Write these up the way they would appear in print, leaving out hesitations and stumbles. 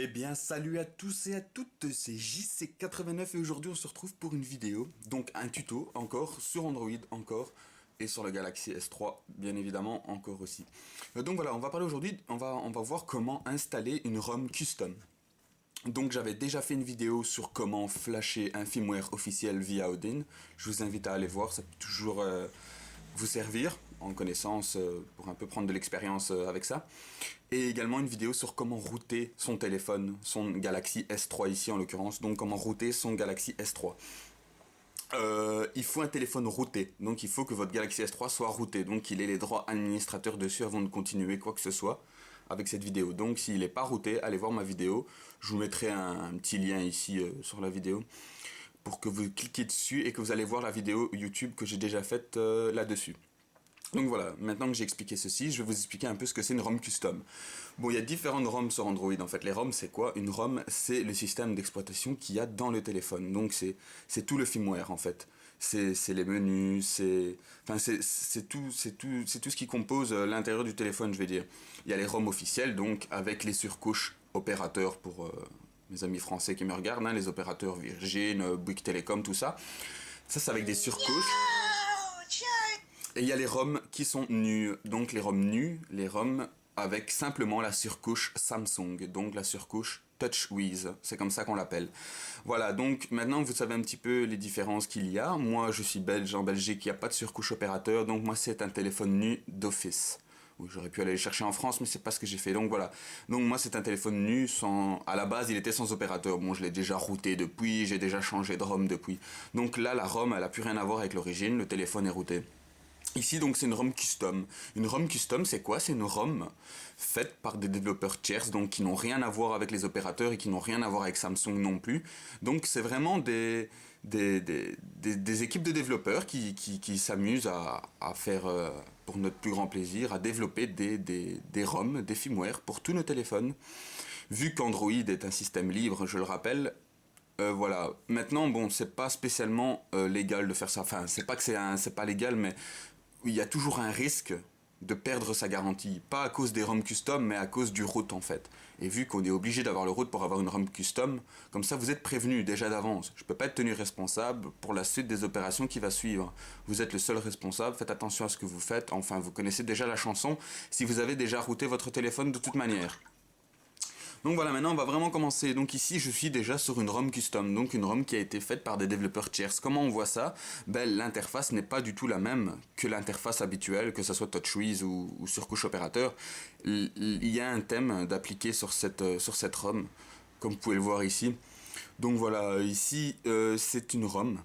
Eh bien, salut à tous et à toutes, c'est JC89 et aujourd'hui on se retrouve pour une vidéo, donc un tuto encore, sur Android encore, et sur le Galaxy S3 bien évidemment encore aussi. Donc voilà, on va parler aujourd'hui, on va voir comment installer une ROM custom. Donc j'avais déjà fait une vidéo sur comment flasher un firmware officiel via Odin, je vous invite à aller voir, ça peut toujours vous servir en connaissance pour un peu prendre de l'expérience avec ça. Et également une vidéo sur comment router son téléphone, son Galaxy S3 ici en l'occurrence, donc comment router son Galaxy S3. Il faut un téléphone routé, donc il faut que votre Galaxy S3 soit routé, donc il ait les droits administrateurs dessus avant de continuer quoi que ce soit avec cette vidéo. Donc s'il n'est pas routé, allez voir ma vidéo, je vous mettrai un petit lien ici sur la vidéo pour que vous cliquiez dessus et que vous allez voir la vidéo YouTube que j'ai déjà faite là-dessus. Donc voilà, maintenant que j'ai expliqué ceci, je vais vous expliquer un peu ce que c'est une ROM custom. Bon, il y a différentes ROM sur Android en fait. Les ROM c'est quoi? Une ROM c'est le système d'exploitation qu'il y a dans le téléphone. Donc c'est tout le firmware en fait. C'est les menus, c'est tout ce qui compose l'intérieur du téléphone, je vais dire. Il y a les ROM officiels donc avec les surcouches opérateurs pour mes amis français qui me regardent, hein, les opérateurs Virgin, Bouygues Telecom, tout ça. Ça c'est avec des surcouches. Et il y a les ROM qui sont nus, donc les ROM nus, les ROM avec simplement la surcouche Samsung, donc la surcouche TouchWiz, c'est comme ça qu'on l'appelle. Voilà, donc maintenant vous savez un petit peu les différences qu'il y a. Moi je suis belge, en Belgique il n'y a pas de surcouche opérateur, donc moi c'est un téléphone nu d'office. Oui, j'aurais pu aller le chercher en France, mais c'est pas ce que j'ai fait. Donc voilà. Donc moi c'est un téléphone nu sans. À la base il était sans opérateur. Bon, je l'ai déjà routé depuis, j'ai déjà changé de ROM depuis. Donc là la ROM elle a plus rien à voir avec l'origine. Le téléphone est routé. Ici, donc, c'est une ROM custom. Une ROM custom, c'est quoi? C'est une ROM faite par des développeurs tiers, donc qui n'ont rien à voir avec les opérateurs et qui n'ont rien à voir avec Samsung non plus. Donc, c'est vraiment des équipes de développeurs qui s'amusent à faire, pour notre plus grand plaisir, à développer des ROM, des firmware pour tous nos téléphones. Vu qu'Android est un système libre, je le rappelle, voilà. Maintenant, bon, c'est pas spécialement légal de faire ça. Enfin, c'est pas que c'est pas légal, mais il y a toujours un risque de perdre sa garantie. Pas à cause des ROM custom, mais à cause du root en fait. Et vu qu'on est obligé d'avoir le root pour avoir une ROM custom, comme ça vous êtes prévenu déjà d'avance. Je peux pas être tenu responsable pour la suite des opérations qui va suivre. Vous êtes le seul responsable, faites attention à ce que vous faites. Enfin, vous connaissez déjà la chanson si vous avez déjà routé votre téléphone de toute manière. Donc voilà, maintenant on va vraiment commencer. Donc ici je suis déjà sur une ROM custom, donc une ROM qui a été faite par des développeurs tiers. Comment on voit ça? Ben, l'interface n'est pas du tout la même que l'interface habituelle, que ce soit TouchWiz ou surcouche opérateur. Il y a un thème d'appliquer sur cette ROM, comme vous pouvez le voir ici. Donc voilà, ici c'est une ROM.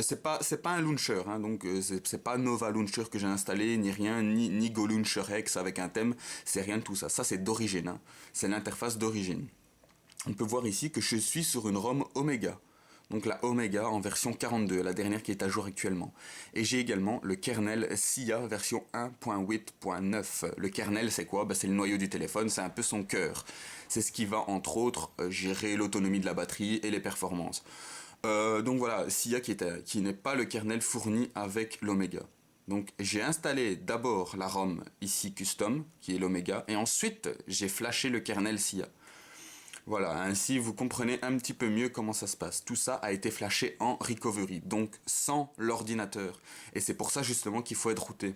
C'est pas un launcher, hein, donc c'est pas Nova Launcher que j'ai installé, ni rien, ni Go Launcher X avec un thème, c'est rien de tout ça. Ça c'est d'origine, hein. C'est l'interface d'origine. On peut voir ici que je suis sur une ROM Omega. Donc la Omega en version 42, la dernière qui est à jour actuellement. Et j'ai également le kernel SIA version 1.8.9. Le kernel c'est quoi? Ben, c'est le noyau du téléphone, c'est un peu son cœur. C'est ce qui va entre autres gérer l'autonomie de la batterie et les performances. Donc voilà, SIA qui n'est pas le kernel fourni avec l'Omega. Donc j'ai installé d'abord la ROM ici custom, qui est l'Omega, et ensuite j'ai flashé le kernel SIA. Voilà, ainsi vous comprenez un petit peu mieux comment ça se passe. Tout ça a été flashé en recovery, donc sans l'ordinateur. Et c'est pour ça justement qu'il faut être routé.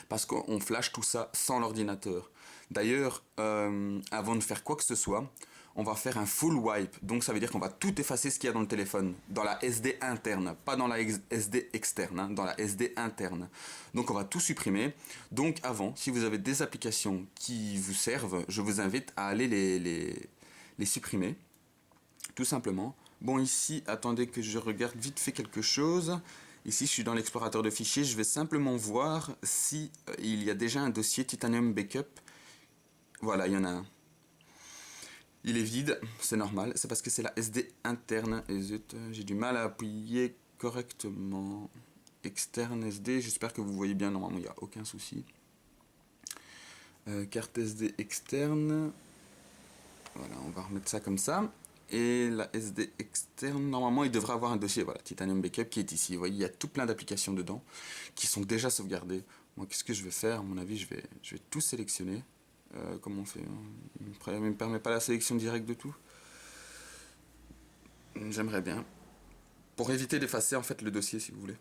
Parce qu'on flash tout ça sans l'ordinateur. D'ailleurs, avant de faire quoi que ce soit, on va faire un full wipe. Donc ça veut dire qu'on va tout effacer ce qu'il y a dans le téléphone, dans la SD interne, pas dans la SD externe, hein, dans la SD interne. Donc on va tout supprimer. Donc avant, si vous avez des applications qui vous servent, je vous invite à aller les supprimer, tout simplement. Bon ici, attendez que je regarde vite fait quelque chose. Ici, je suis dans l'explorateur de fichiers. Je vais simplement voir si il y a déjà un dossier Titanium Backup. Voilà, il y en a un. Il est vide, c'est normal. C'est parce que c'est la SD interne. Et zut, j'ai du mal à appuyer correctement. Externe SD, j'espère que vous voyez bien. Normalement, il n'y a aucun souci. Carte SD externe. Voilà, on va remettre ça comme ça. Et la SD externe, normalement, il devrait avoir un dossier, voilà, Titanium Backup qui est ici. Vous voyez, il y a tout plein d'applications dedans qui sont déjà sauvegardées. Moi, qu'est-ce que je vais faire? À mon avis, je vais tout sélectionner. Comment on fait, hein? Il me permet pas la sélection directe de tout. J'aimerais bien. Pour éviter d'effacer en fait le dossier si vous voulez.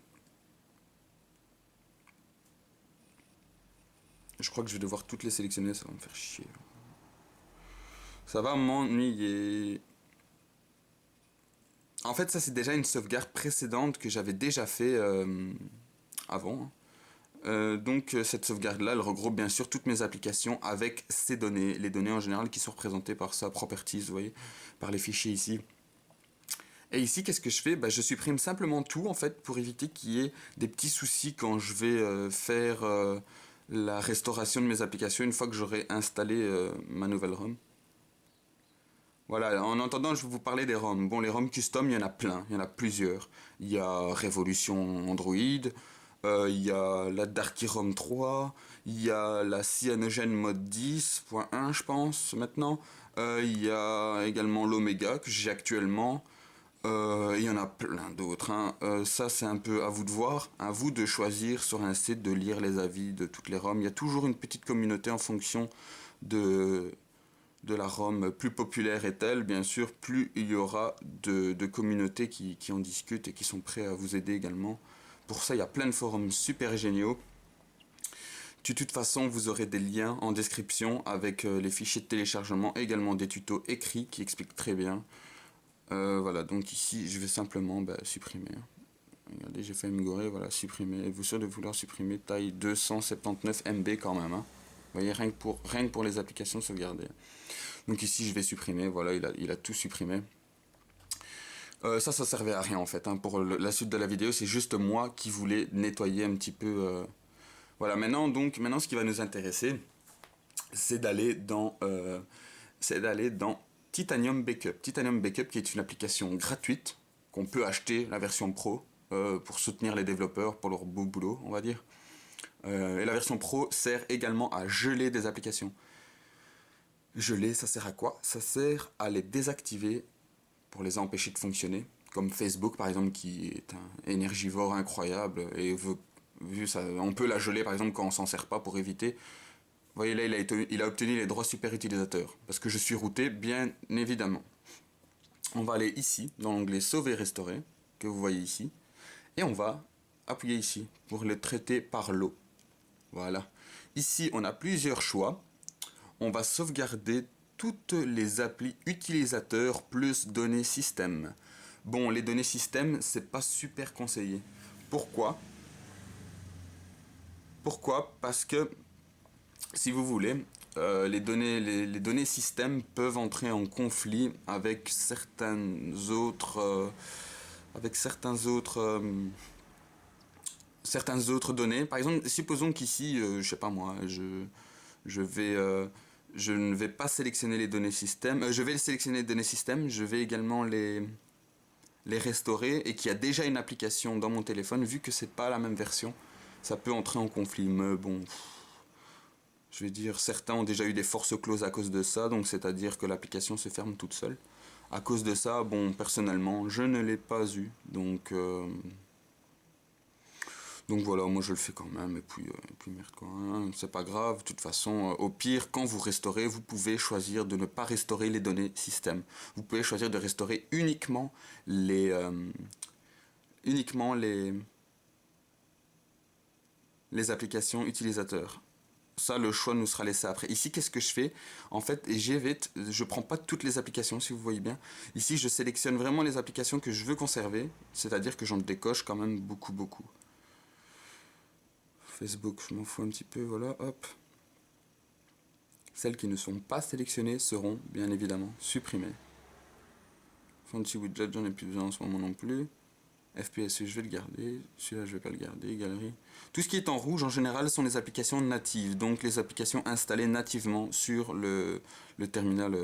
Je crois que je vais devoir toutes les sélectionner, ça va me faire chier. Ça va m'ennuyer. En fait, ça c'est déjà une sauvegarde précédente que j'avais déjà fait avant, hein. Cette sauvegarde-là, elle regroupe bien sûr toutes mes applications avec ces données, les données en général qui sont représentées par sa properties, vous voyez, par les fichiers ici. Et ici, qu'est-ce que je fais? Bah, je supprime simplement tout en fait pour éviter qu'il y ait des petits soucis quand je vais faire la restauration de mes applications une fois que j'aurai installé ma nouvelle ROM. Voilà, en entendant, je vais vous parler des ROM. Bon, les ROM custom, il y en a plein, il y en a plusieurs. Il y a Revolution Android, il y a la Darky ROM 3, il y a la Cyanogen Mode 10.1, je pense, maintenant. Il y a également l'Omega que j'ai actuellement. Il y en a plein d'autres, hein. Ça, c'est un peu à vous de voir, à vous de choisir sur un site, de lire les avis de toutes les ROM. Il y a toujours une petite communauté en fonction de, de la ROM. Plus populaire est-elle, bien sûr, plus il y aura de communautés qui en discutent et qui sont prêts à vous aider également. Pour ça, il y a plein de forums super géniaux. De toute façon, vous aurez des liens en description avec les fichiers de téléchargement, également des tutos écrits qui expliquent très bien. Voilà, donc ici, je vais simplement supprimer. Regardez, j'ai fait me gorer, voilà, supprimer. Êtes-vous sûr de vouloir supprimer taille 279 MB quand même, hein? Vous voyez, rien que pour les applications sauvegardées. Donc ici, je vais supprimer, voilà, il a tout supprimé. Ça servait à rien en fait, hein. Pour la suite de la vidéo, c'est juste moi qui voulais nettoyer un petit peu. Voilà, maintenant, ce qui va nous intéresser, c'est d'aller dans Titanium Backup. Titanium Backup qui est une application gratuite qu'on peut acheter, la version pro, pour soutenir les développeurs pour leur beau boulot, on va dire. Et la version pro sert également à geler des applications. Geler, ça sert à quoi? Ça sert à les désactiver pour les empêcher de fonctionner. Comme Facebook par exemple qui est un énergivore incroyable et vu ça, on peut la geler par exemple quand on s'en sert pas pour éviter. Vous voyez là, il a obtenu les droits super utilisateurs. Parce que je suis routé, bien évidemment. On va aller ici, dans l'onglet Sauver et restaurer, que vous voyez ici. Et on va appuyer ici pour le traiter par lot. Voilà. Ici, on a plusieurs choix. On va sauvegarder toutes les applis utilisateurs plus données système. Bon, les données système, c'est pas super conseillé. Pourquoi? Pourquoi? Parce que si vous voulez, les données système peuvent entrer en conflit avec certaines autres données. Par exemple, supposons qu'ici, je sais pas moi, je vais, je ne vais pas sélectionner les données système. Je vais sélectionner les données système. Je vais également les restaurer et qu'il y a déjà une application dans mon téléphone, vu que c'est pas la même version, ça peut entrer en conflit. Mais bon. Je vais dire, certains ont déjà eu des force closes à cause de ça, donc c'est-à-dire que l'application se ferme toute seule. À cause de ça, bon, personnellement, je ne l'ai pas eu, donc voilà, moi je le fais quand même, et puis merde quoi, hein, c'est pas grave, de toute façon, au pire, quand vous restaurez, vous pouvez choisir de ne pas restaurer les données système. Vous pouvez choisir de restaurer uniquement les applications utilisateurs. Ça, le choix nous sera laissé après. Ici, qu'est-ce que je fais? En fait, j'évite, je prends pas toutes les applications, si vous voyez bien. Ici, je sélectionne vraiment les applications que je veux conserver, c'est-à-dire que j'en décoche quand même beaucoup, beaucoup. Facebook, je m'en fous un petit peu, voilà, hop. Celles qui ne sont pas sélectionnées seront, bien évidemment, supprimées. Fancy Widget, j'en ai plus besoin en ce moment non plus. FPS, je vais le garder. Celui-là, je vais pas le garder. Galerie. Tout ce qui est en rouge, en général, sont les applications natives. Donc, les applications installées nativement sur le terminal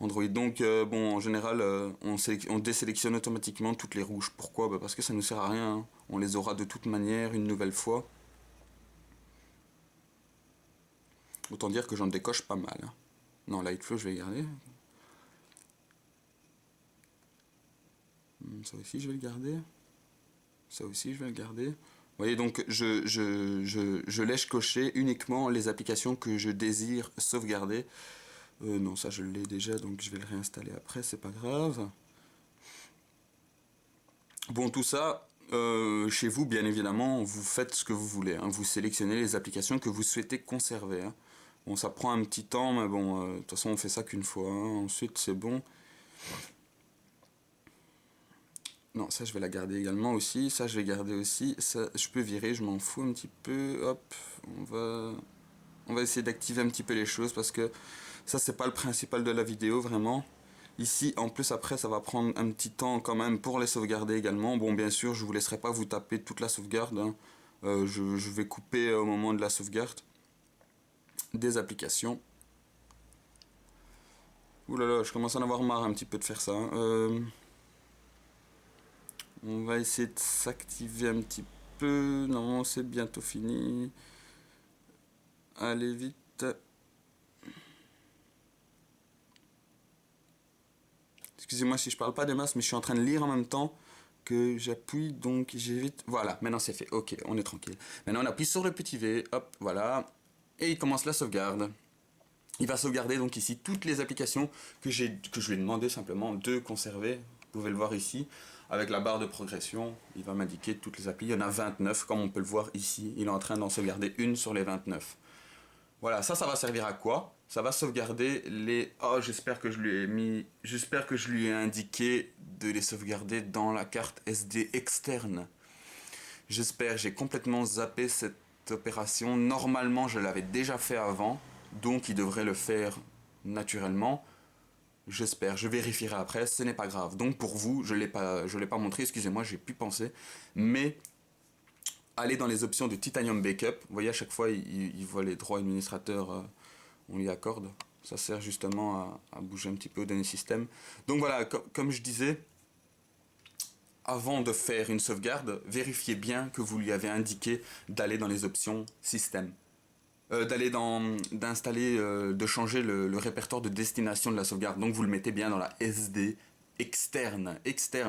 Android. Donc, bon, en général, on désélectionne automatiquement toutes les rouges. Pourquoi? Bah, parce que ça ne sert à rien, hein. On les aura de toute manière une nouvelle fois. Autant dire que j'en décoche pas mal, hein. Non, Lightflow, je vais garder. Ça aussi, je vais le garder. Ça aussi, je vais le garder. voyez, donc je laisse cocher uniquement les applications que je désire sauvegarder. Non, ça je l'ai déjà, donc je vais le réinstaller après, c'est pas grave. Bon, tout ça, chez vous, bien évidemment, vous faites ce que vous voulez, hein. Vous sélectionnez les applications que vous souhaitez conserver, hein. Bon, ça prend un petit temps, mais bon, de toute façon, on fait ça qu'une fois, hein. Ensuite, c'est bon. Non, ça, je vais la garder également aussi. Ça, je vais garder aussi. Ça, je peux virer, je m'en fous un petit peu. Hop, on va, on va essayer d'activer un petit peu les choses parce que ça, c'est pas le principal de la vidéo, vraiment. Ici, en plus, après, ça va prendre un petit temps quand même pour les sauvegarder également. Bon, bien sûr, je vous laisserai pas vous taper toute la sauvegarde, hein. Je vais couper au moment de la sauvegarde des applications. Ouh là là, je commence à en avoir marre un petit peu de faire ça, hein. On va essayer de s'activer un petit peu. Non, c'est bientôt fini. Allez vite. Excusez-moi si je parle pas des masses, mais je suis en train de lire en même temps que j'appuie, donc j'évite. Voilà, maintenant c'est fait. Ok, on est tranquille. Maintenant on appuie sur le petit V, hop, voilà. Et il commence la sauvegarde. Il va sauvegarder donc ici toutes les applications que je lui ai demandé simplement de conserver. Vous pouvez le voir ici. Avec la barre de progression, il va m'indiquer toutes les applis. Il y en a 29, comme on peut le voir ici. Il est en train d'en sauvegarder une sur les 29. Voilà, ça va servir à quoi? Ça va sauvegarder les... Oh, j'espère que je lui ai mis... J'espère que je lui ai indiqué de les sauvegarder dans la carte SD externe. J'espère, j'ai complètement zappé cette opération. Normalement, je l'avais déjà fait avant, donc il devrait le faire naturellement. J'espère, je vérifierai après, ce n'est pas grave. Donc pour vous, je l'ai pas montré, excusez-moi, j'ai pu penser. Mais allez dans les options de Titanium Backup. Vous voyez, à chaque fois, il voit les droits administrateurs, on lui accorde. Ça sert justement à bouger un petit peu au dernier système. Donc voilà, comme je disais, avant de faire une sauvegarde, vérifiez bien que vous lui avez indiqué d'aller dans les options système. D'installer, de changer le répertoire de destination de la sauvegarde. Donc vous le mettez bien dans la SD externe,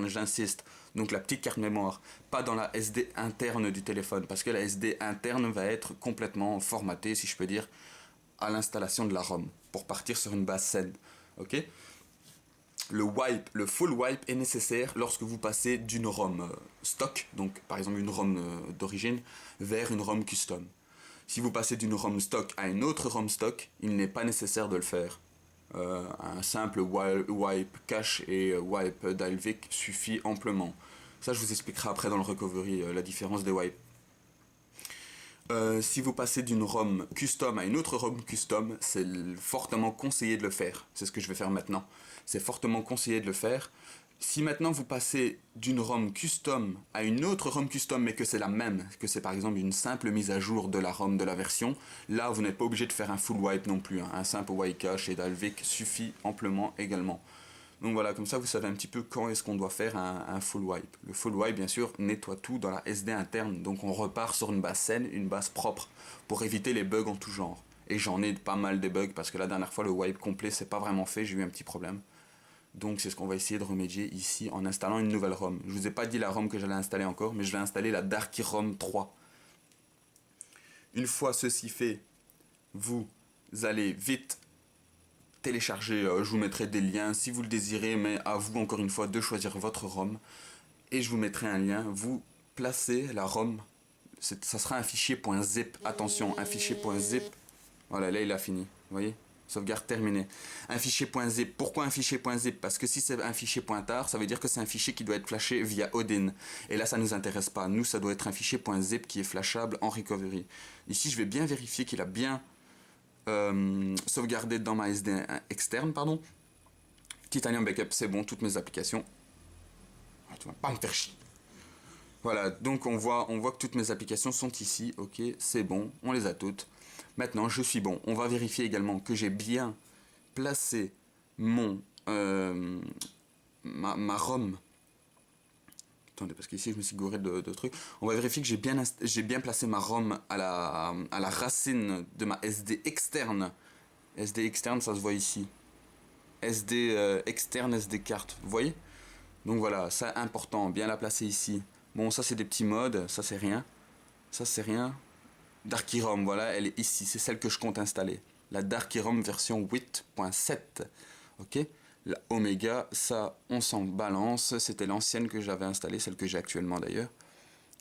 j'insiste. Donc la petite carte mémoire, pas dans la SD interne du téléphone, parce que la SD interne va être complètement formatée, si je peux dire, à l'installation de la ROM, pour partir sur une base saine. Ok? Le full wipe est nécessaire lorsque vous passez d'une ROM stock, donc par exemple une ROM d'origine, vers une ROM custom. Si vous passez d'une ROM stock à une autre ROM stock, il n'est pas nécessaire de le faire. Un simple wipe cache et wipe Dalvik suffit amplement. Ça, je vous expliquerai après dans le recovery la différence des wipes. Si vous passez d'une ROM custom à une autre ROM custom, c'est fortement conseillé de le faire. C'est ce que je vais faire maintenant. C'est fortement conseillé de le faire. Si maintenant vous passez d'une ROM custom à une autre ROM custom, mais que c'est la même, que c'est par exemple une simple mise à jour de la ROM de la version, là vous n'êtes pas obligé de faire un full wipe non plus, hein. Un simple wipe cache et Dalvik suffit amplement également. Donc voilà, comme ça vous savez un petit peu quand est-ce qu'on doit faire un full wipe. Le full wipe, bien sûr, nettoie tout dans la SD interne, donc on repart sur une base saine, une base propre, pour éviter les bugs en tout genre. Et j'en ai pas mal de bugs, parce que la dernière fois le wipe complet c'est pas vraiment fait, j'ai eu un petit problème. Donc c'est ce qu'on va essayer de remédier ici en installant une nouvelle ROM. Je vous ai pas dit la ROM que j'allais installer encore, mais je vais installer la Darky ROM 3. Une fois ceci fait, vous allez vite télécharger, je vous mettrai des liens si vous le désirez, mais à vous encore une fois de choisir votre ROM. Et je vous mettrai un lien, vous placez la ROM, ça sera un fichier .zip, attention, un fichier .zip, voilà, là il a fini, vous voyez, sauvegarde terminée. Un fichier .zip, pourquoi un fichier .zip? Parce que si c'est un fichier .tar, ça veut dire que c'est un fichier qui doit être flashé via Odin. Et là ça nous intéresse pas, nous ça doit être un fichier .zip qui est flashable en recovery. Ici je vais bien vérifier qu'il a bien sauvegardé dans ma SD externe, pardon. Titanium Backup, c'est bon, toutes mes applications. Ah, tu vas pas me faire chier. Voilà, donc on voit que toutes mes applications sont ici, ok, c'est bon, on les a toutes. Maintenant, je suis bon. On va vérifier également que j'ai bien placé mon ma ROM. Attendez, parce qu'ici je me suis gouré de trucs. On va vérifier que j'ai bien placé ma ROM à la racine de ma SD externe. SD externe, ça se voit ici. SD externe, SD carte, vous voyez? Donc voilà, ça important, bien la placer ici. Bon, ça c'est des petits modes, ça c'est rien. Ça c'est rien. Darky ROM, voilà, elle est ici, c'est celle que je compte installer. La Darky ROM version 8.7. Ok. La Omega, ça on s'en balance, c'était l'ancienne que j'avais installée, celle que j'ai actuellement d'ailleurs.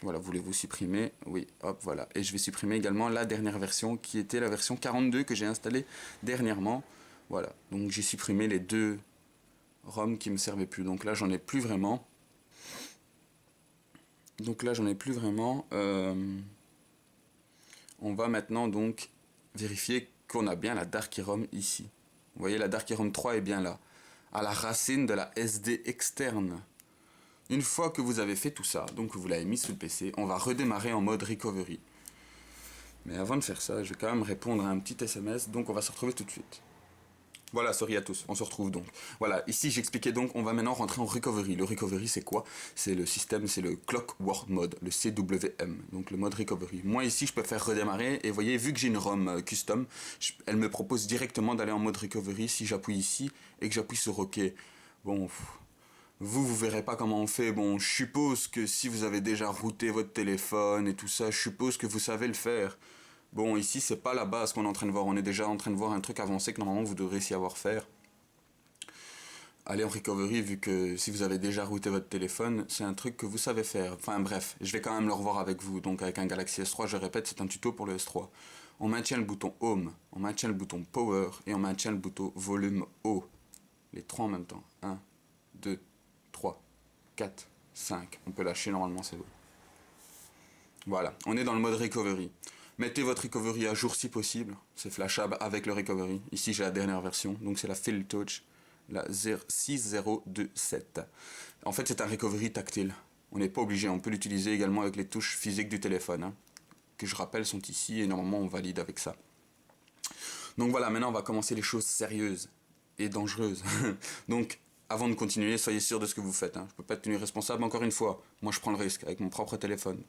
Voilà, voulez-vous supprimer? Oui, hop, voilà. Et je vais supprimer également la dernière version qui était la version 42 que j'ai installée dernièrement. Voilà, donc j'ai supprimé les deux ROM qui me servaient plus. Donc là, j'en ai plus vraiment. On va maintenant donc vérifier qu'on a bien la Darky ROM ici. Vous voyez, la Darky ROM 3 est bien là, à la racine de la SD externe. Une fois que vous avez fait tout ça, donc vous l'avez mis sous le PC, on va redémarrer en mode recovery. Mais avant de faire ça, je vais quand même répondre à un petit SMS, donc on va se retrouver tout de suite. Voilà, sorry à tous, on se retrouve donc. Voilà, ici j'expliquais donc, on va maintenant rentrer en recovery. Le recovery c'est quoi? C'est le système, c'est le Clockwork Mode, le CWM, donc le mode recovery. Moi ici je peux faire redémarrer, et vous voyez, vu que j'ai une ROM custom, elle me propose directement d'aller en mode recovery si j'appuie ici et que j'appuie sur OK. Bon, vous verrez pas comment on fait. Bon, je suppose que si vous avez déjà routé votre téléphone et tout ça, je suppose que vous savez le faire. Bon, ici, c'est pas la base qu'on est en train de voir. On est déjà en train de voir un truc avancé que normalement vous devrez savoir faire. Allez en recovery, vu que si vous avez déjà routé votre téléphone, c'est un truc que vous savez faire. Enfin bref, je vais quand même le revoir avec vous. Donc avec un Galaxy S3, je répète, c'est un tuto pour le S3. On maintient le bouton Home, on maintient le bouton Power et on maintient le bouton Volume haut. Les trois en même temps. 1, 2, 3, 4, 5. On peut lâcher, normalement c'est bon. Voilà, on est dans le mode recovery. Mettez votre recovery à jour si possible. C'est flashable avec le recovery. Ici j'ai la dernière version, donc c'est la Phil Touch, la 6027. En fait c'est un recovery tactile. On n'est pas obligé, on peut l'utiliser également avec les touches physiques du téléphone, hein, que je rappelle sont ici et normalement on valide avec ça. Donc voilà, maintenant on va commencer les choses sérieuses et dangereuses. Donc avant de continuer, soyez sûr de ce que vous faites, hein. Je ne peux pas être tenu responsable encore une fois. Moi je prends le risque avec mon propre téléphone.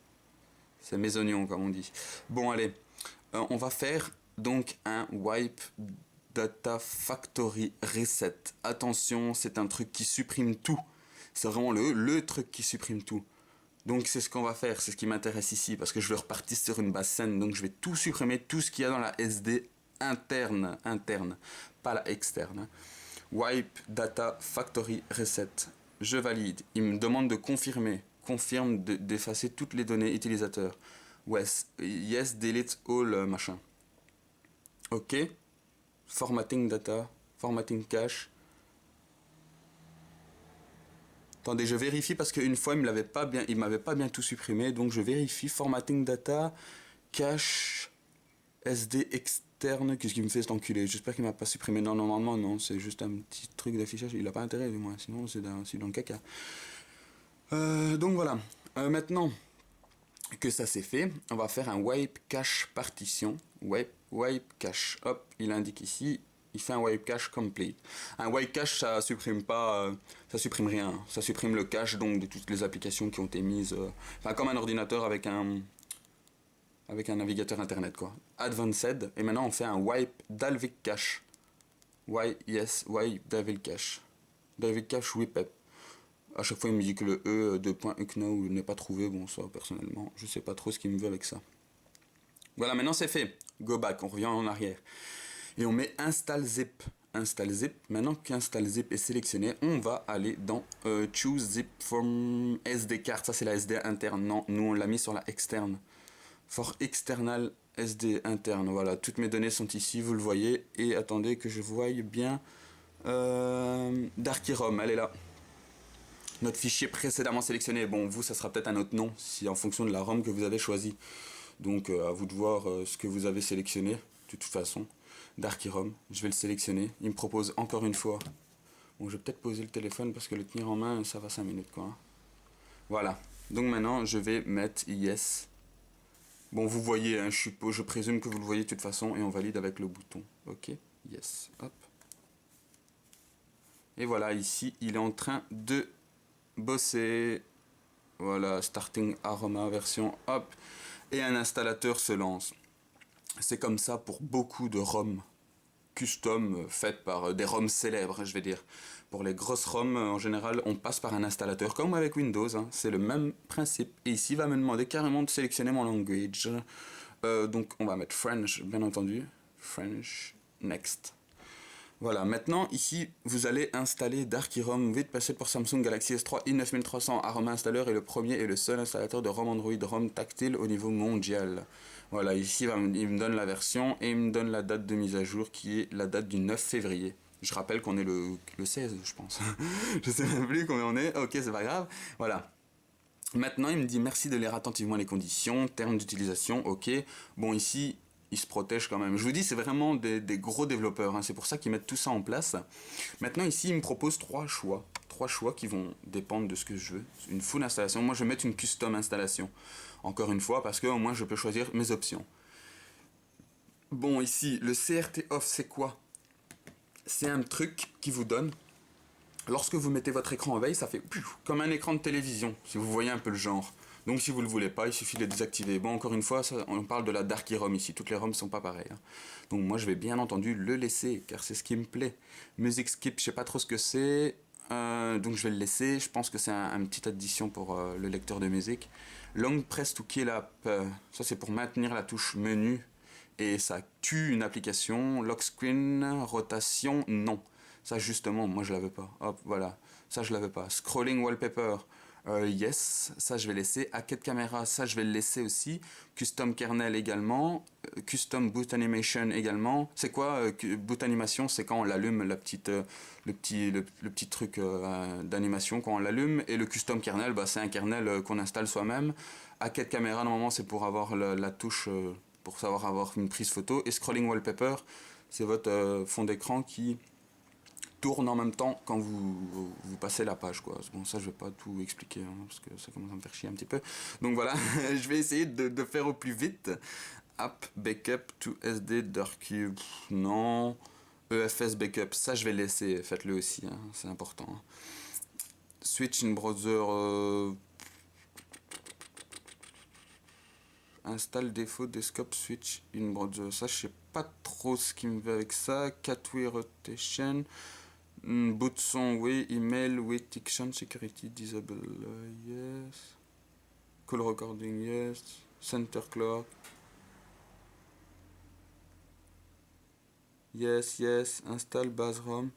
C'est mes oignons, comme on dit. Bon, allez. On va faire donc un wipe data factory reset. Attention, c'est un truc qui supprime tout. C'est vraiment le truc qui supprime tout. Donc c'est ce qu'on va faire, c'est ce qui m'intéresse ici, parce que je vais repartir sur une base saine. Donc je vais tout supprimer, tout ce qu'il y a dans la SD interne, pas la externe. Wipe data factory reset. Je valide. Il me demande de confirmer. Confirme d'effacer toutes les données utilisateurs. Yes, delete all, machin. Ok. Formatting data. Formatting cache. Attendez, je vérifie parce qu'une fois il m'avait pas bien tout supprimé, donc je vérifie. Formatting data. Cache. SD externe. Qu'est-ce qu'il me fait cet enculé? J'espère qu'il m'a pas supprimé. Non, normalement non, c'est juste un petit truc d'affichage. Il a pas intérêt du moins, sinon c'est dans le caca. Donc voilà. Maintenant que ça c'est fait, on va faire un wipe cache partition. Wipe cache. Hop, il indique ici. Il fait un wipe cache complete. Un wipe cache, ça supprime pas, ça supprime rien. Ça supprime le cache donc de toutes les applications qui ont été mises. Enfin, comme un ordinateur avec un navigateur internet quoi. Advanced. Et maintenant on fait un wipe dalvik cache. Wipe dalvik cache. Dalvik cache wipe. À chaque fois, il me dit que le E de .uknow n'est pas trouvé. Bon, ça, personnellement, je sais pas trop ce qu'il me veut avec ça. Voilà, maintenant c'est fait. Go back, on revient en arrière. Et on met install zip. Install zip. Maintenant qu'install zip est sélectionné, on va aller dans choose zip from SD card. Ça, c'est la SD interne. Non, nous, on l'a mis sur la externe. For external SD interne. Voilà, toutes mes données sont ici, vous le voyez. Et attendez que je voie bien. Darky ROM, elle est là. Notre fichier précédemment sélectionné, bon vous ça sera peut-être un autre nom, si en fonction de la ROM que vous avez choisi. Donc à vous de voir ce que vous avez sélectionné, de toute façon. Darky ROM, je vais le sélectionner. Il me propose encore une fois. Bon je vais peut-être poser le téléphone parce que le tenir en main ça va 5 minutes quoi. Hein. Voilà, donc maintenant je vais mettre yes. Bon vous voyez, hein, je présume que vous le voyez de toute façon et on valide avec le bouton. Ok, yes, hop. Et voilà, ici il est en train de bosser. Voilà, starting aroma version, hop, et un installateur se lance. C'est comme ça pour beaucoup de ROM. custom faites par des ROMs célèbres, je vais dire. Pour les grosses ROMs, en général, on passe par un installateur, comme avec Windows, hein, c'est le même principe. Et ici, il va me demander carrément de sélectionner mon language. Donc, on va mettre French, bien entendu. French, next. Voilà, maintenant ici vous allez installer Darky-ROM. Vite passer pour Samsung Galaxy S3 i9300 ARM installeur est le premier et le seul installateur de ROM Android ROM tactile au niveau mondial. Voilà, ici il me donne la version et il me donne la date de mise à jour qui est la date du 9 février. Je rappelle qu'on est le 16, je pense. Je sais même plus combien on est. Ok, c'est pas grave. Voilà. Maintenant, il me dit merci de lire attentivement les conditions, termes d'utilisation, ok. Bon, ici, ils se protègent quand même. Je vous dis, c'est vraiment des gros développeurs, hein. C'est pour ça qu'ils mettent tout ça en place. Maintenant, ici, il me propose trois choix. Trois choix qui vont dépendre de ce que je veux. Une full installation. Moi, je vais mettre une custom installation. Encore une fois, parce que au moins, je peux choisir mes options. Bon, ici, le CRT off, c'est quoi? C'est un truc qui vous donne. Lorsque vous mettez votre écran en veille, ça fait comme un écran de télévision, si vous voyez un peu le genre. Donc si vous ne le voulez pas, il suffit de le désactiver. Bon, encore une fois, ça, on parle de la Darky ROM ici, toutes les ROMs ne sont pas pareilles, hein. Donc moi je vais bien entendu le laisser, car c'est ce qui me plaît. Music Skip, je sais pas trop ce que c'est, donc je vais le laisser. Je pense que c'est une petite addition pour le lecteur de musique. Long Press to Kill Up, ça c'est pour maintenir la touche menu, et ça tue une application. Lock Screen, rotation, non. Ça justement, moi je l'avais pas. Hop, voilà. Ça je l'avais pas. Scrolling wallpaper, yes. Ça je vais laisser. Hacked camera, ça je vais le laisser aussi. Custom kernel également. Custom boot animation également. C'est quoi boot animation? C'est quand on l'allume, le petit truc d'animation quand on l'allume. Et le custom kernel, bah, c'est un kernel qu'on installe soi-même. Hacked camera, normalement c'est pour avoir la touche, pour savoir avoir une prise photo. Et scrolling wallpaper, c'est votre fond d'écran qui tourne en même temps quand vous passez la page, quoi. Bon, ça je vais pas tout expliquer, hein, parce que ça commence à me faire chier un petit peu. Donc voilà, je vais essayer de faire au plus vite. App backup to SD Darky, non. EFS backup, ça je vais laisser, faites-le aussi, hein, c'est important, hein. Switch in browser, installe défaut desktop switch in browser, ça je sais pas trop ce qui me va avec ça. Catway rotation, boot son, oui. Email, oui. Diction, security, disable, yes. Call recording, yes. Center clock. Yes, yes. Install base ROM.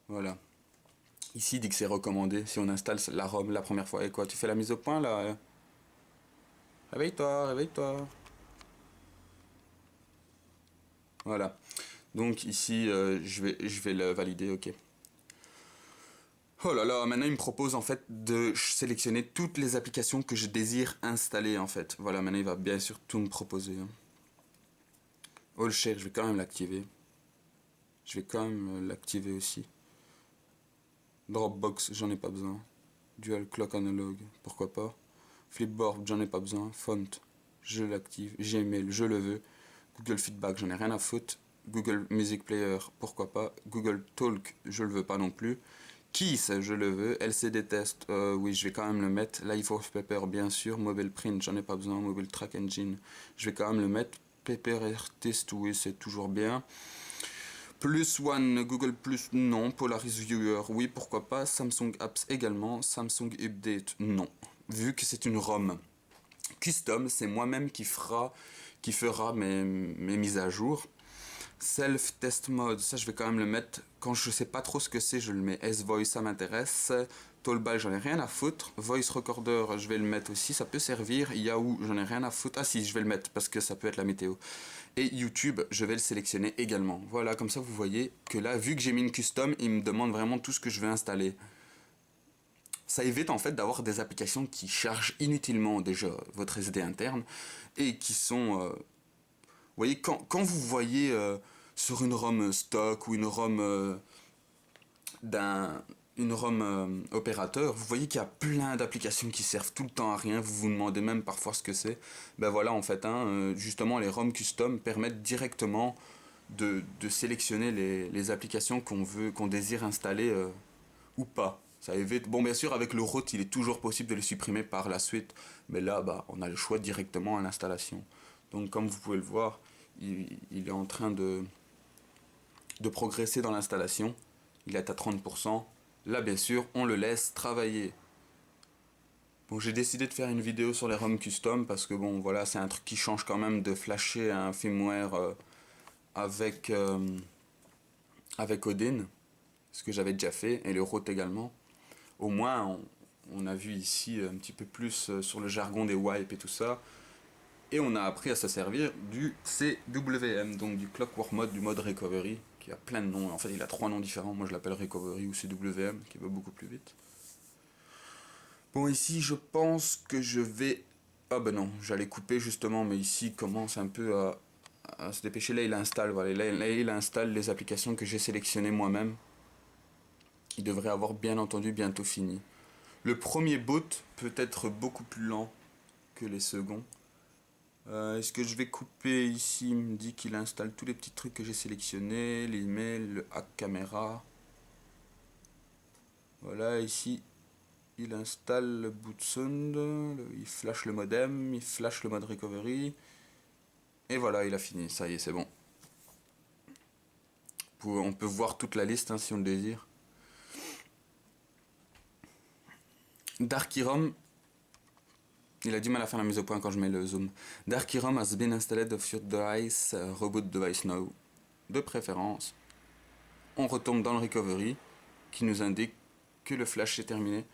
Voilà. Ici, il dit que c'est recommandé si on installe la ROM la première fois. Et quoi, tu fais la mise au point là? Réveille-toi, réveille-toi. Voilà. Donc ici, je vais le valider, ok. Oh là là, maintenant il me propose en fait de sélectionner toutes les applications que je désire installer en fait. Voilà, maintenant il va bien sûr tout me proposer, hein. All Share, je vais quand même l'activer. Je vais quand même l'activer aussi. Dropbox, j'en ai pas besoin. Dual Clock Analog, pourquoi pas. Flipboard, j'en ai pas besoin. Font, je l'active. Gmail, je le veux. Google Feedback, j'en ai rien à foutre. Google Music Player, pourquoi pas. Google Talk, je le veux pas non plus. Keys, je le veux. LCD Test, oui, je vais quand même le mettre. Live of Paper, bien sûr. Mobile Print, j'en ai pas besoin. Mobile Track Engine, je vais quand même le mettre. Paper Artist, oui, c'est toujours bien. Plus One, Google Plus, non. Polaris Viewer, oui, pourquoi pas. Samsung Apps également. Samsung Update, non. Vu que c'est une ROM custom, c'est moi-même qui fera mes mises à jour. Self Test Mode, ça je vais quand même le mettre. Quand je sais pas trop ce que c'est, je le mets. S-Voice, ça m'intéresse. Tollball, j'en ai rien à foutre. Voice Recorder, je vais le mettre aussi, ça peut servir. Yahoo, j'en ai rien à foutre. Ah si, je vais le mettre parce que ça peut être la météo. Et YouTube, je vais le sélectionner également. Voilà, comme ça vous voyez que là, vu que j'ai mis une custom, il me demande vraiment tout ce que je veux installer. Ça évite en fait d'avoir des applications qui chargent inutilement déjà votre SD interne et qui sont... vous voyez, quand vous voyez sur une ROM stock ou une ROM une ROM opérateur, vous voyez qu'il y a plein d'applications qui servent tout le temps à rien, vous vous demandez même parfois ce que c'est. Ben voilà, en fait, hein, justement, les ROM custom permettent directement de sélectionner les applications qu'on désire installer ou pas. Ça évite. Bon, bien sûr, avec le root, il est toujours possible de les supprimer par la suite, mais là, bah, on a le choix directement à l'installation. Donc comme vous pouvez le voir, il est en train de progresser dans l'installation. Il est à 30%. Là, bien sûr, on le laisse travailler. Bon, j'ai décidé de faire une vidéo sur les ROM custom parce que bon, voilà, c'est un truc qui change quand même de flasher un firmware avec, avec Odin, ce que j'avais déjà fait, et le Rote également. Au moins, on a vu ici un petit peu plus sur le jargon des wipes et tout ça. Et on a appris à se servir du CWM, donc du Clockwork Mode, du mode Recovery, qui a plein de noms. En fait, il a 3 noms différents. Moi, je l'appelle Recovery ou CWM, qui va beaucoup plus vite. Bon, ici, je pense que je vais... Ah ben non, j'allais couper justement, mais ici, il commence un peu à se dépêcher. Là, il installe, voilà. Là, il installe les applications que j'ai sélectionnées moi-même. Il devrait avoir, bien entendu, bientôt fini. Le premier boot peut être beaucoup plus lent que les seconds. Est-ce que je vais couper ici? Il me dit qu'il installe tous les petits trucs que j'ai sélectionnés, l'email, le hack caméra. Voilà, ici, il installe le boot sound, il flash le modem, il flash le mode recovery. Et voilà, il a fini, ça y est, c'est bon. On peut voir toute la liste hein, si on le désire. Darkyrom, il a du mal à faire la mise au point quand je mets le zoom. Darkyrom has been installed of your device, reboot device now. De préférence, on retombe dans le recovery qui nous indique que le flash est terminé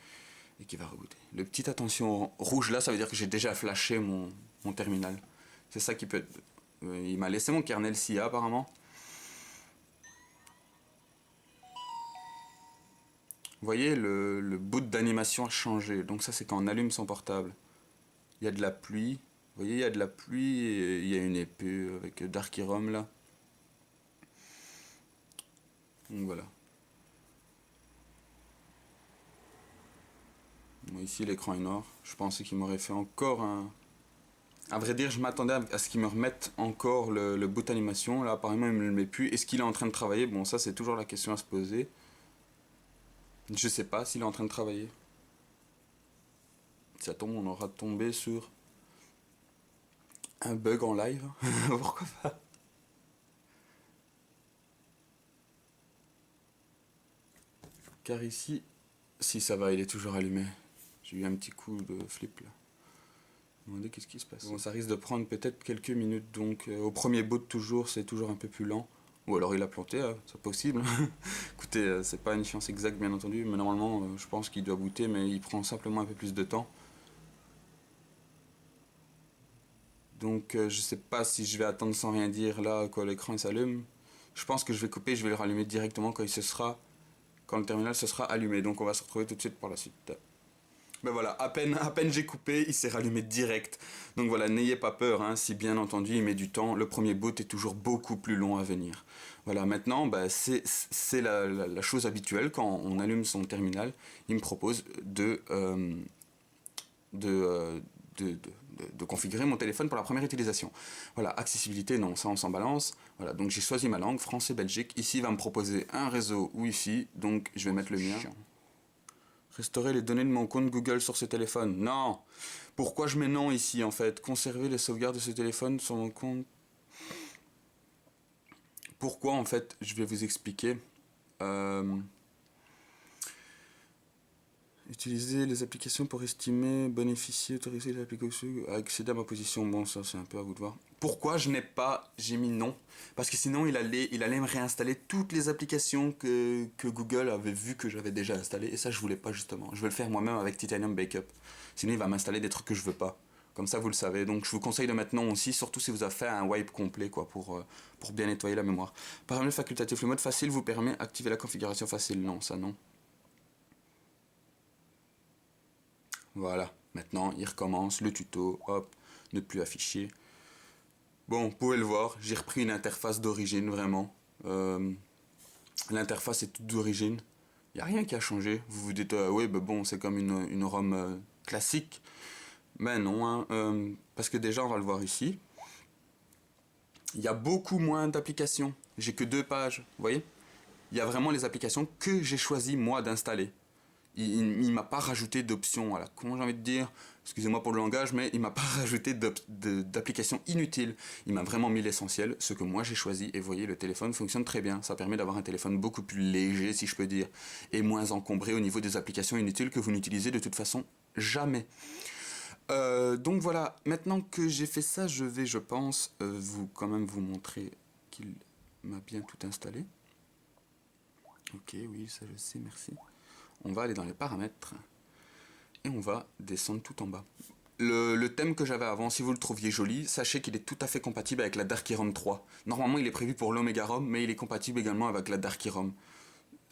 et qui va rebooter. Le petit attention rouge là, ça veut dire que j'ai déjà flashé mon terminal. C'est ça qui peut être... il m'a laissé mon kernel SIA apparemment. Vous voyez, le boot d'animation a changé. Donc ça, c'est quand on allume son portable. Il y a de la pluie. Vous voyez, il y a de la pluie et il y a une épée avec Darkyrom là. Donc voilà. Bon, ici, l'écran est noir. Je pensais qu'il m'aurait fait encore un... À vrai dire, je m'attendais à ce qu'il me remette encore le boot animation. Là, apparemment, il ne me le met plus. Est-ce qu'il est en train de travailler? Bon, ça, c'est toujours la question à se poser. Je sais pas s'il est en train de travailler. Si ça tombe, on aura tombé sur un bug en live. Pourquoi pas? Car ici, si ça va, il est toujours allumé. J'ai eu un petit coup de flip là. Je me demandais qu'est-ce qui se passe. Bon, ça risque de prendre peut-être quelques minutes. Donc, au premier boot, toujours, c'est toujours un peu plus lent. Ou alors il a planté, c'est possible. Écoutez, c'est pas une science exacte bien entendu, mais normalement je pense qu'il doit booter, mais il prend simplement un peu plus de temps. Donc je sais pas si je vais attendre sans rien dire là quand l'écran s'allume. Je pense que je vais couper, je vais le rallumer directement quand quand le terminal se sera allumé. Donc on va se retrouver tout de suite pour la suite. Ben voilà, à peine j'ai coupé, il s'est rallumé direct. Donc voilà, n'ayez pas peur, hein, si bien entendu il met du temps, le premier boot est toujours beaucoup plus long à venir. Voilà, maintenant, bah, c'est la chose habituelle quand on allume son terminal, il me propose de, euh, de, de configurer mon téléphone pour la première utilisation. Voilà, accessibilité, non, ça on s'en balance. Voilà, donc j'ai choisi ma langue, français-belgique. Ici, il va me proposer un réseau Wi-Fi, donc je vais mettre le mien. Restaurer les données de mon compte Google sur ce téléphone. Non. Pourquoi je mets non ici en fait? Conserver les sauvegardes de ce téléphone sur mon compte. Pourquoi en fait? Je vais vous expliquer. Utiliser les applications pour estimer, bénéficier, autoriser les applications à accéder à ma position. Bon, ça c'est un peu à vous de voir. Pourquoi j'ai mis non? Parce que sinon il allait me réinstaller toutes les applications que Google avait vu que j'avais déjà installées. Et ça je voulais pas justement. Je vais le faire moi-même avec Titanium Backup. Sinon il va m'installer des trucs que je veux pas. Comme ça vous le savez. Donc je vous conseille de mettre non aussi, surtout si vous avez fait un wipe complet quoi, pour bien nettoyer la mémoire. Paramètres facultatifs. Le mode facile vous permet d'activer la configuration facile. Non, ça non. Voilà, maintenant il recommence le tuto, hop, ne plus afficher. Bon, vous pouvez le voir, j'ai repris une interface d'origine vraiment. L'interface est toute d'origine, il n'y a rien qui a changé. Vous vous dites, oui, bah bon, c'est comme une ROM classique. Mais non, hein, parce que déjà on va le voir ici. Il y a beaucoup moins d'applications, j'ai que 2 pages, vous voyez? Il y a vraiment les applications que j'ai choisi moi d'installer. Il m'a pas rajouté d'options, voilà, comment j'ai envie de dire, excusez-moi pour le langage, mais il m'a pas rajouté d'applications inutiles. Il m'a vraiment mis l'essentiel, ce que moi j'ai choisi, et vous voyez, le téléphone fonctionne très bien. Ça permet d'avoir un téléphone beaucoup plus léger, si je peux dire, et moins encombré au niveau des applications inutiles que vous n'utilisez de toute façon jamais. Donc voilà, maintenant que j'ai fait ça, je vais, je pense, quand même vous montrer qu'il m'a bien tout installé. Ok, oui, ça je sais, merci. On va aller dans les paramètres et on va descendre tout en bas. Le thème que j'avais avant, si vous le trouviez joli, sachez qu'il est tout à fait compatible avec la Darky ROM 3. Normalement, il est prévu pour l'Omega ROM, mais il est compatible également avec la Darky ROM.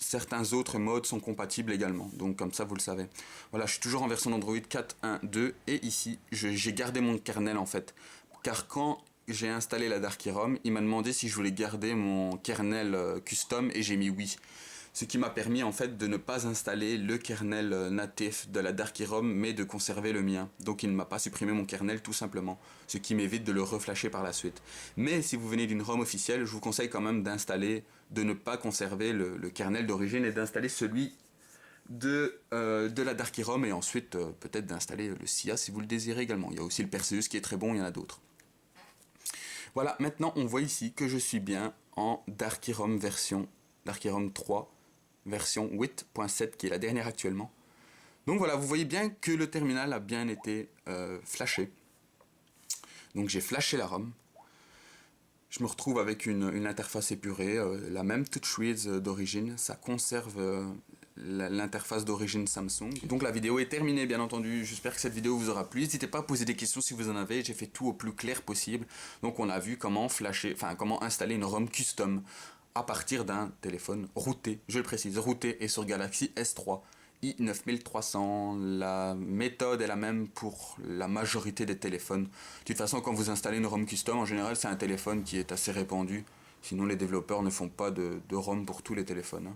Certains autres modes sont compatibles également, donc comme ça vous le savez. Voilà, je suis toujours en version d'Android 4.1.2 et ici j'ai gardé mon kernel en fait, car quand j'ai installé la Darky ROM, il m'a demandé si je voulais garder mon kernel custom et j'ai mis oui. Ce qui m'a permis en fait de ne pas installer le kernel natif de la Darky ROM mais de conserver le mien. Donc il ne m'a pas supprimé mon kernel tout simplement, ce qui m'évite de le reflasher par la suite. Mais si vous venez d'une ROM officielle, je vous conseille quand même de ne pas conserver le kernel d'origine et d'installer celui de la Darky ROM et ensuite peut-être d'installer le SIA si vous le désirez également. Il y a aussi le Perseus qui est très bon, il y en a d'autres. Voilà, maintenant on voit ici que je suis bien en Darky ROM version Darky ROM 3 version 8.7 qui est la dernière actuellement. Donc voilà, vous voyez bien que le terminal a bien été flashé. Donc j'ai flashé la ROM. Je me retrouve avec une interface épurée, la même TouchWiz d'origine. Ça conserve l'interface d'origine Samsung. Donc la vidéo est terminée bien entendu. J'espère que cette vidéo vous aura plu. N'hésitez pas à poser des questions si vous en avez. J'ai fait tout au plus clair possible. Donc on a vu comment comment installer une ROM custom à partir d'un téléphone routé, je le précise, routé et sur Galaxy S3 i9300. La méthode est la même pour la majorité des téléphones. De toute façon, quand vous installez une ROM custom, en général, c'est un téléphone qui est assez répandu. Sinon, les développeurs ne font pas de ROM pour tous les téléphones.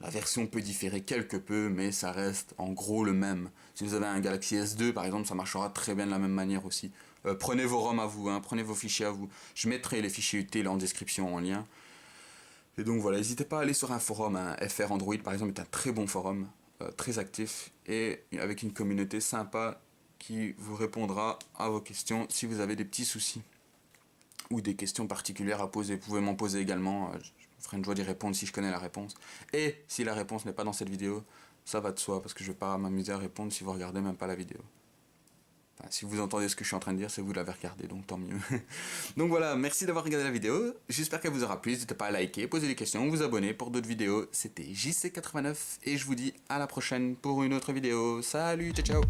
La version peut différer quelque peu, mais ça reste en gros le même. Si vous avez un Galaxy S2 par exemple, ça marchera très bien de la même manière aussi. Prenez vos ROM à vous, prenez vos fichiers à vous. Je mettrai les fichiers utiles en description, en lien. Et donc voilà, n'hésitez pas à aller sur un forum, FR Android par exemple est un très bon forum, très actif, et avec une communauté sympa qui vous répondra à vos questions si vous avez des petits soucis. Ou des questions particulières à poser, vous pouvez m'en poser également, je me ferai une joie d'y répondre si je connais la réponse. Et si la réponse n'est pas dans cette vidéo, ça va de soi, parce que je ne vais pas m'amuser à répondre si vous regardez même pas la vidéo. Enfin, si vous entendez ce que je suis en train de dire, c'est que vous l'avez regardé, donc tant mieux. Donc voilà, merci d'avoir regardé la vidéo, j'espère qu'elle vous aura plu, n'hésitez pas à liker, poser des questions, vous abonner pour d'autres vidéos. C'était JC89, et je vous dis à la prochaine pour une autre vidéo. Salut, ciao ciao.